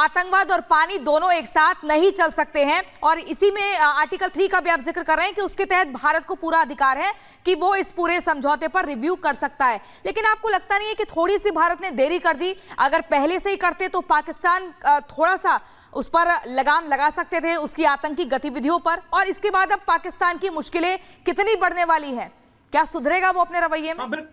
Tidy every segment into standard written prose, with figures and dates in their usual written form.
आतंकवाद और पानी दोनों एक साथ नहीं चल सकते हैं। और इसी में आर्टिकल 3 का भी आप जिक्र कर रहे हैं कि उसके तहत भारत को पूरा अधिकार है कि वो इस पूरे समझौते पर रिव्यू कर सकता है। लेकिन आपको लगता नहीं है कि थोड़ी सी भारत ने देरी कर दी? अगर पहले से ही करते तो पाकिस्तान थोड़ा सा उस पर लगाम लगा सकते थे, उसकी आतंकी गतिविधियों पर। और इसके बाद अब पाकिस्तान की मुश्किलें कितनी बढ़ने वाली है, क्या सुधरेगा वो अपने रवैये में?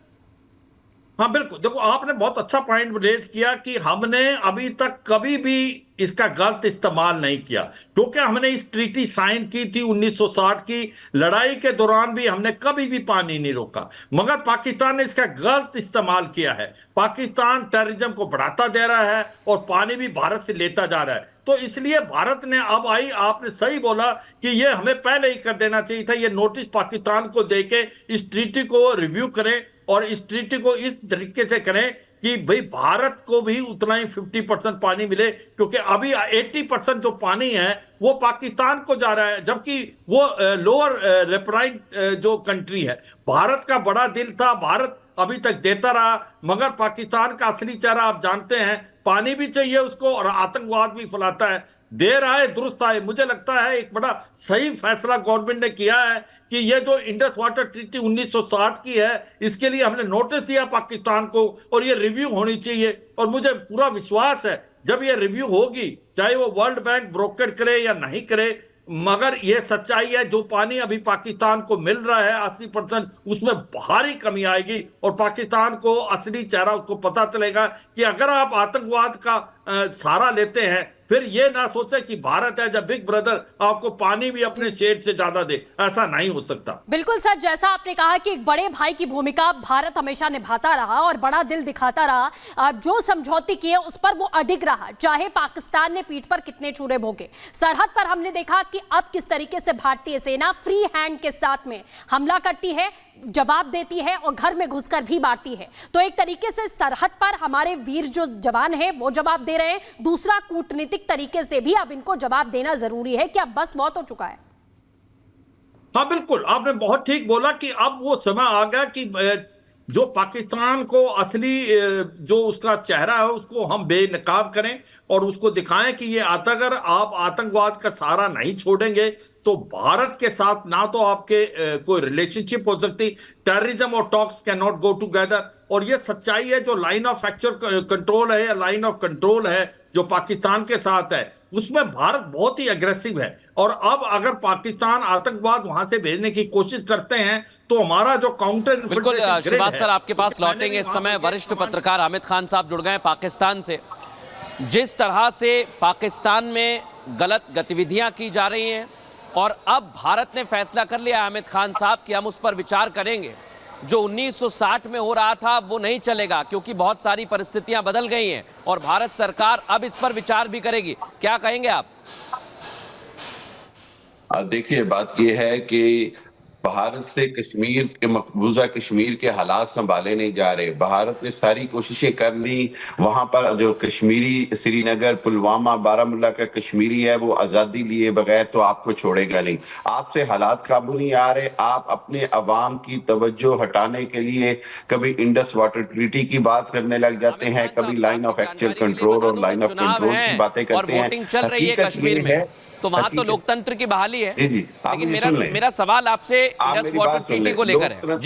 हाँ बिल्कुल, देखो आपने बहुत अच्छा पॉइंट रेज किया कि हमने अभी तक कभी भी इसका गलत इस्तेमाल नहीं किया, क्योंकि हमने इस ट्रीटी साइन की थी 1960 की लड़ाई के दौरान भी हमने कभी भी पानी नहीं रोका, मगर पाकिस्तान ने इसका गलत इस्तेमाल किया है। पाकिस्तान टेररिज्म को बढ़ाता दे रहा है और पानी भी भारत से लेता जा रहा है। तो इसलिए भारत ने अब आई, आपने सही बोला कि ये हमें पहले ही कर देना चाहिए था, ये नोटिस पाकिस्तान को देके इस ट्रीटी को रिव्यू करें और इस ट्रीटी को इस तरीके से करें कि भाई भारत को भी उतना ही 50% पानी मिले, क्योंकि अभी 80% जो पानी है वो पाकिस्तान को जा रहा है, जबकि वो लोअर रेपराइन जो कंट्री है। भारत का बड़ा दिल था, भारत अभी तक देता रहा, मगर पाकिस्तान का असली चेहरा आप जानते हैं, पानी भी चाहिए उसको और आतंकवाद भी फैलाता है। देर आए दुरुस्त आए, मुझे लगता है एक बड़ा सही फैसला गवर्नमेंट ने किया है कि ये जो इंडस वाटर ट्रीटी 1960 की है, इसके लिए हमने नोटिस दिया पाकिस्तान को और ये रिव्यू होनी चाहिए। और मुझे पूरा विश्वास है जब ये रिव्यू होगी, चाहे वो वर्ल्ड बैंक ब्रोकर करे या नहीं करे, मगर ये सच्चाई है जो पानी अभी पाकिस्तान को मिल रहा है 80%, उसमें भारी कमी आएगी और पाकिस्तान को असली चेहरा उसको पता चलेगा कि अगर आप आतंकवाद का सहारा लेते हैं, फिर ये ना सोचे कि भारत है जब बिग ब्रदर आपको पानी भी अपने शेर से ज्यादा दे, ऐसा नहीं हो सकता। बिल्कुल सर, जैसा आपने कहा कि एक बड़े भाई की भूमिका भारत हमेशा निभाता रहा और बड़ा दिल दिखाता रहा, जो समझौते किए उस पर वो अडिग रहा, चाहे पाकिस्तान ने पीठ पर कितने चूरे भोगे। सरहद पर हमने देखा कि अब किस तरीके से भारतीय सेना फ्री हैंड के साथ में हमला करती है, जवाब देती है और घर में घुसकर भी मारती है। तो एक तरीके से सरहद पर हमारे वीर जो जवान हैं वो जवाब दे रहे हैं, दूसरा कूटनीतिक तरीके से भी अब इनको जवाब देना जरूरी है कि अब बस बहुत हो चुका है। हाँ बिल्कुल, आपने बहुत ठीक बोला कि अब वो समय आ गया कि जो पाकिस्तान को असली जो उसका चेहरा है उसको हम बेनकाब करें और उसको दिखाएं कि ये अगर आप आतंकवाद का सहारा नहीं छोड़ेंगे तो भारत के साथ ना तो आपके कोई रिलेशनशिप हो सकती, टेररिज्म और talks can not go together. और ये सच्चाई है, जो लाइन ऑफ एक्चुअल कंट्रोल है या लाइन ऑफ कंट्रोल है जो पाकिस्तान के साथ है, उसमें भारत बहुत ही अग्रेसिव है। और अब अगर पाकिस्तान आतंकवाद वहां से भेजने की कोशिश करते हैं तो हमारा जो काउंटर बिल्कुल शिवाज सर आपके पास लौटेंगे। इस समय वरिष्ठ पत्रकार हामिद खान साहब जुड़ गए पाकिस्तान से। जिस तरह से पाकिस्तान में गलत गतिविधियां की जा रही हैं और अब भारत ने फैसला कर लिया हामिद खान साहब कि हम उस पर विचार करेंगे, जो 1960 में हो रहा था वो नहीं चलेगा क्योंकि बहुत सारी परिस्थितियां बदल गई हैं और भारत सरकार अब इस पर विचार भी करेगी। क्या कहेंगे आप? देखिए, बात यह है कि भारत से कश्मीर के मकबूजा कश्मीर के हालात संभाले नहीं जा रहे। भारत ने सारी कोशिशें कर ली, वहां पर जो कश्मीरी श्रीनगर पुलवामा बारामूला का कश्मीरी है वो आजादी लिए बगैर तो आपको छोड़ेगा नहीं। आपसे हालात काबू नहीं आ रहे, आप अपने अवाम की तवज्जो हटाने के लिए कभी इंडस वाटर ट्रीटी की बात करने लग जाते हैं, कभी लाइन ऑफ एक्चुअल कंट्रोल और लाइन ऑफ कंट्रोल की बातें करते हैं। हकीकत ये है तो वहां तो लोकतंत्र की बहाली है। जी, लेकिन मेरा सवाल आपसे इंडस वाटर ट्रीटी को लेकर है।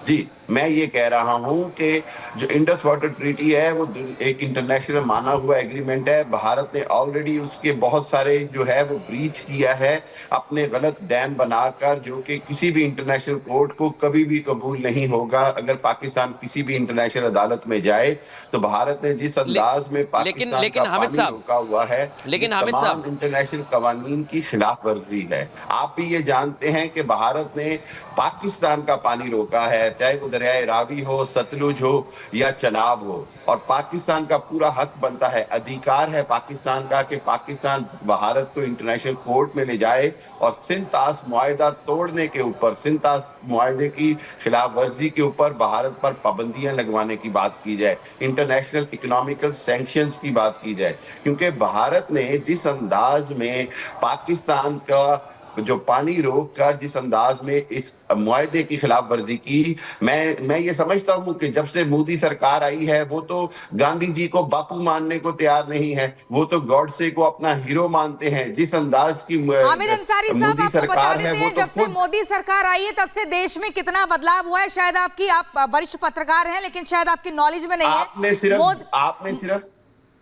जी, मैं ये कह रहा हूं कि जो इंडस वाटर ट्रीटी है वो एक इंटरनेशनल माना हुआ एग्रीमेंट है। भारत ने ऑलरेडी उसके बहुत सारे जो है वो ब्रीच किया है, अपने गलत डैम बनाकर, जो कि किसी भी इंटरनेशनल कोर्ट को कभी भी कबूल नहीं होगा। अगर पाकिस्तान किसी भी इंटरनेशनल अदालत में जाए तो भारत ने जिस अंदाज में पाकिस्तान का पानी रोका हुआ है, लेकिन तमाम इंटरनेशनल कवानीन की खिलाफ वर्जी है। आप भी ये जानते हैं कि भारत ने पाकिस्तान का पानी रोका है, चाहे वो दरियाए रावी हो, सतलुज हो या चनाब हो, और पाकिस्तान का पूरा हक बनता है, अधिकार है पाकिस्तान का कि पाकिस्तान भारत को इंटरनेशनल कोर्ट में ले जाए और सिंतास मुआहदा तोड़ने के ऊपर, सिंतास मुआहदे की खिलाफ वर्जी के ऊपर भारत पर पाबंदियां लगवाने की बात की जाए, इंटरनेशनल इकोनॉमिकल सैंक्शंस की बात की जाए। क्योंकि भारत ने जिस अंदाज में पाकिस्तान का जो पानी रोक कर जिस अंदाज में इस मुआहदे की खिलाफ वर्जी की, मैं ये समझता हूं कि जब से मोदी सरकार आई है वो तो गांधी जी को बापू मानने को तैयार नहीं है, वो तो गॉडसे को अपना हीरो मानते हैं। जिस अंदाज की हामिद अंसारी साहब, मोदी आपको बता सरकार देते है वो हैं तो जब से मोदी सरकार आई है तब से देश में कितना बदलाव हुआ है। शायद आप वरिष्ठ पत्रकार हैं लेकिन शायद आपकी नॉलेज में नहीं है। आपने सिर्फ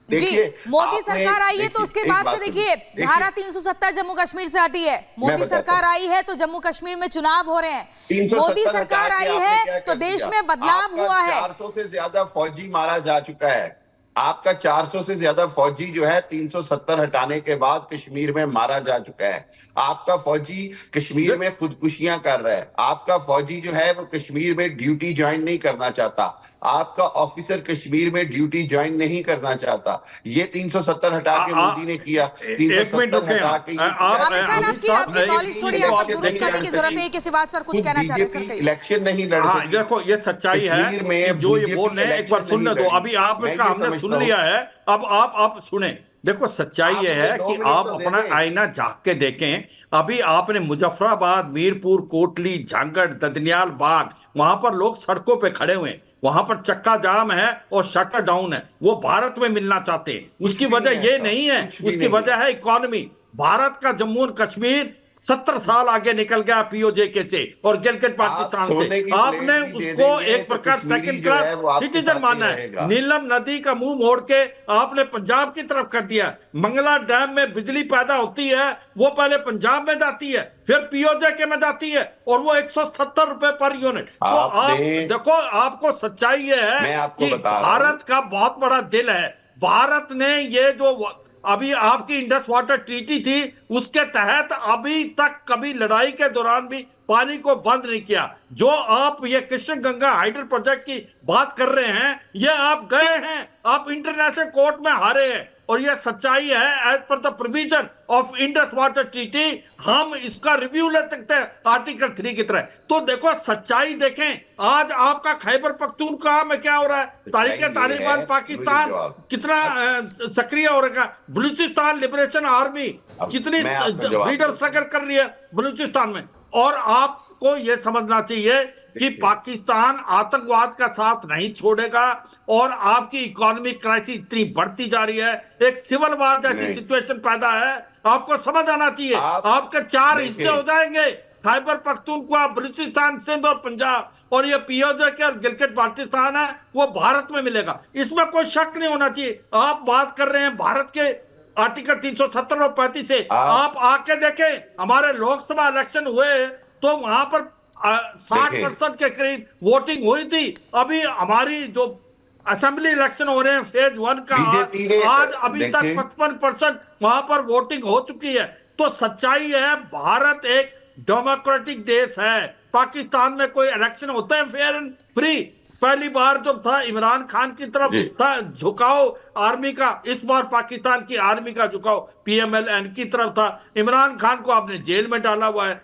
देखिए, मोदी सरकार आई है तो उसके बाद से देखिए धारा 370 जम्मू कश्मीर से हटी है। मोदी सरकार आई है तो जम्मू कश्मीर में चुनाव हो रहे हैं। मोदी सरकार आई है तो देश में बदलाव हुआ है। 400 से ज्यादा फौजी मारा जा चुका है। आपका 400 से ज्यादा फौजी जो है 370 हटाने के बाद कश्मीर में मारा जा चुका है। आपका फौजी कश्मीर में खुदकुशियां कर रहा है। आपका फौजी जो है वो कश्मीर में ड्यूटी ज्वाइन नहीं करना चाहता। आपका ऑफिसर कश्मीर में ड्यूटी ज्वाइन नहीं करना चाहता। ये 370 हटा के मोदी ने किया। 370 हटा के इलेक्शन नहीं लड़ सकी। देखो ये सच्चाई है जो ये बोल रहे हैं, एक बार सुनने दो। अभी आपका हमने सुन लिया है, अब आप सुने। देखो सच्चाई ये है कि आप अपना आईना झांक के देखें। अभी आपने मुजफ्फराबाद, मीरपुर, कोटली, झांगड़, ददनियाल बाग, वहां पर लोग सड़कों पे खड़े हुए हैं। वहां पर चक्का जाम है और शटर डाउन है। वो भारत में मिलना चाहते हैं। उसकी वजह ये नहीं है, उसकी वजह है इकोनॉमी। भारत का जम्मू और कश्मीर 70 साल आगे निकल गया पीओजे से और गिलगित पाकिस्तान से। आपने उसको एक प्रकार सेकंड क्लास सिटीजन माना है। नीलम नदी का मुंह मोड़ के आपने पंजाब की तरफ कर दिया। मंगला डैम में बिजली पैदा होती है, वो पहले पंजाब में जाती है, फिर पीओजे के में जाती है, और वो 170 रुपए पर यूनिट। तो आप देखो, आपको सच्चाई ये है कि भारत का बहुत बड़ा दिल है। भारत ने ये जो अभी आपकी इंडस वाटर ट्रीटी थी, उसके तहत अभी तक कभी लड़ाई के दौरान भी पानी को बंद नहीं किया। जो आप ये कृष्ण गंगा हाइडल प्रोजेक्ट की बात कर रहे हैं, ये आप गए हैं, आप इंटरनेशनल कोर्ट में हारे हैं, और ये सच्चाई है। As per the provision of Indus water treaty हम इसका रिव्यू ले सकते हैं आर्टिकल 3 की तरह। तो देखो सच्चाई देखें। आज आपका खैबर पख्तूनख्वा में क्या हो रहा है? तालिबान पाकिस्तान कितना सक्रिय हो रहा है। बलूचिस्तान लिबरेशन आर्मी कितनी फ्रीडम स्ट्रगल कर रही है बलूचिस्तान में। और आपको यह समझना चाहिए कि पाकिस्तान आतंकवाद का साथ नहीं छोड़ेगा, और आपकी इकोनॉमिक क्राइसिस इतनी बढ़ती जा रही है, एक सिविल वार जैसी सिचुएशन पैदा है। आपको समझ आना चाहिए। आपके 4 हिस्से हो जाएंगे, खैबर पख्तूनख्वा, बलूचिस्तान, सिंध और पंजाब, और ये पीओजे के और गिलगित बाल्टिस्तान है वो भारत में मिलेगा। इसमें कोई शक नहीं होना चाहिए। आप बात कर रहे हैं भारत के आर्टिकल 370 और 35 से। आप आके देखें, हमारे लोकसभा इलेक्शन हुए तो वहां पर 60% के करीब वोटिंग हुई थी। अभी हमारी जो असेंबली इलेक्शन हो रहे हैं फेज 1 का, आज अभी तक 55% वहां पर वोटिंग हो चुकी है। तो सच्चाई है, भारत एक डेमोक्रेटिक देश है। पाकिस्तान में कोई इलेक्शन होता है फेयर एंड फ्री? पहली बार जब था इमरान खान की तरफ था झुकाव आर्मी का, इस बार पाकिस्तान की आर्मी का झुकाव PMLN की तरफ था। इमरान खान को आपने जेल में डाला हुआ है।